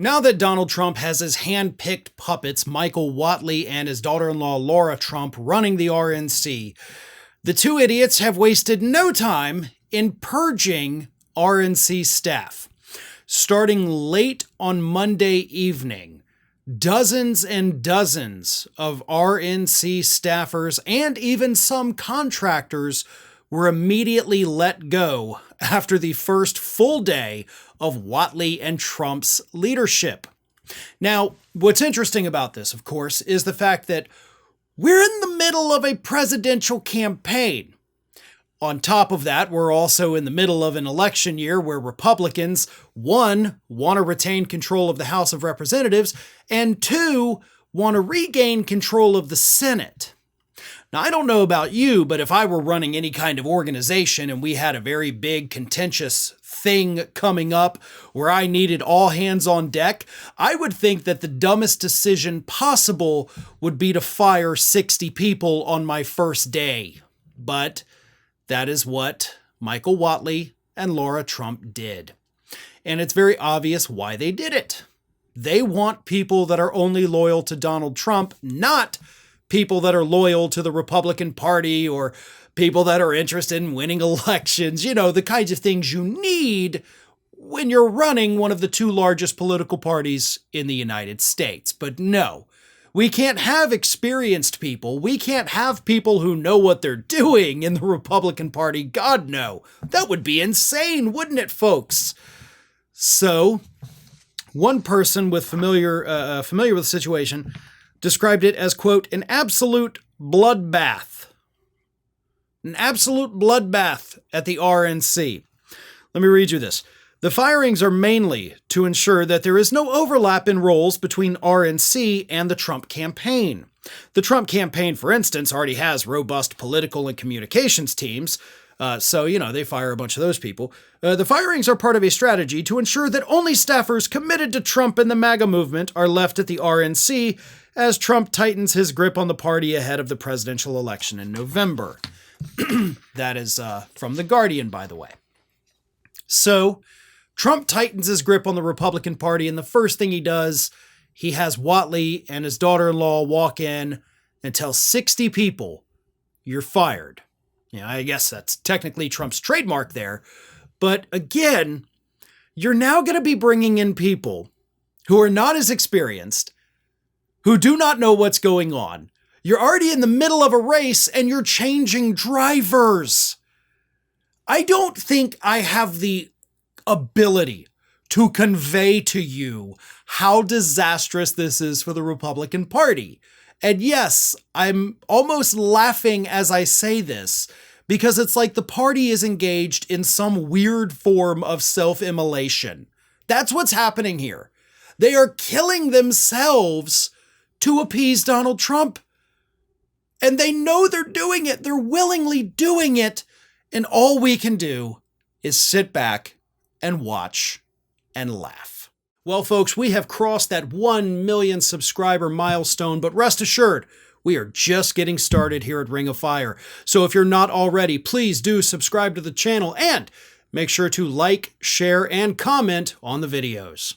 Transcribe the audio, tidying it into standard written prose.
Now that Donald Trump has his hand-picked puppets, Michael Whatley and his daughter-in-law Laura Trump, running the RNC, the two idiots have wasted no time in purging RNC staff. Starting late on Monday evening, dozens and dozens of RNC staffers and even some contractors were immediately let go after the first full day of Whatley and Trump's leadership. Now, what's interesting about this, of course, is the fact that we're in the middle of a presidential campaign. On top of that, we're also in the middle of an election year where Republicans, one, want to retain control of the House of Representatives, and two, want to regain control of the Senate. Now, I don't know about you, but if I were running any kind of organization and we had a very big contentious thing coming up where I needed all hands on deck, I would think that the dumbest decision possible would be to fire 60 people on my first day. But that is what Michael Whatley and Laura Trump did. And it's very obvious why they did it. They want people that are only loyal to Donald Trump, not people that are loyal to the Republican Party or people that are interested in winning elections. You know, the kinds of things you need when you're running one of the two largest political parties in the United States. But no, we can't have experienced people. We can't have people who know what they're doing in the Republican Party. God, no. That would be insane, wouldn't it, folks? So, one person with familiar with the situation described it as, quote, an absolute bloodbath. An absolute bloodbath at the RNC. Let me read you this. The firings are mainly to ensure that there is no overlap in roles between RNC and the Trump campaign. The Trump campaign, for instance, already has robust political and communications teams, so, they fire a bunch of those people. The firings are part of a strategy to ensure that only staffers committed to Trump and the MAGA movement are left at the RNC as Trump tightens his grip on the party ahead of the presidential election in November. That is from The Guardian, by the way. So, Trump tightens his grip on the Republican Party, and the first thing he does, he has Whatley and his daughter-in-law walk in and tell 60 people, you're fired. I guess that's technically Trump's trademark there. But again, you're now going to be bringing in people who are not as experienced, who do not know what's going on. You're already in the middle of a race and you're changing drivers. I don't think I have the ability to convey to you how disastrous this is for the Republican Party. And yes, I'm almost laughing as I say this because it's like the party is engaged in some weird form of self-immolation. That's what's happening here. They are killing themselves to appease Donald Trump. And they know they're doing it. They're willingly doing it. And all we can do is sit back and watch and laugh. Well, folks, we have crossed that 1 million subscriber milestone, but rest assured, we are just getting started here at Ring of Fire. So if you're not already, please do subscribe to the channel and make sure to like, share, and comment on the videos.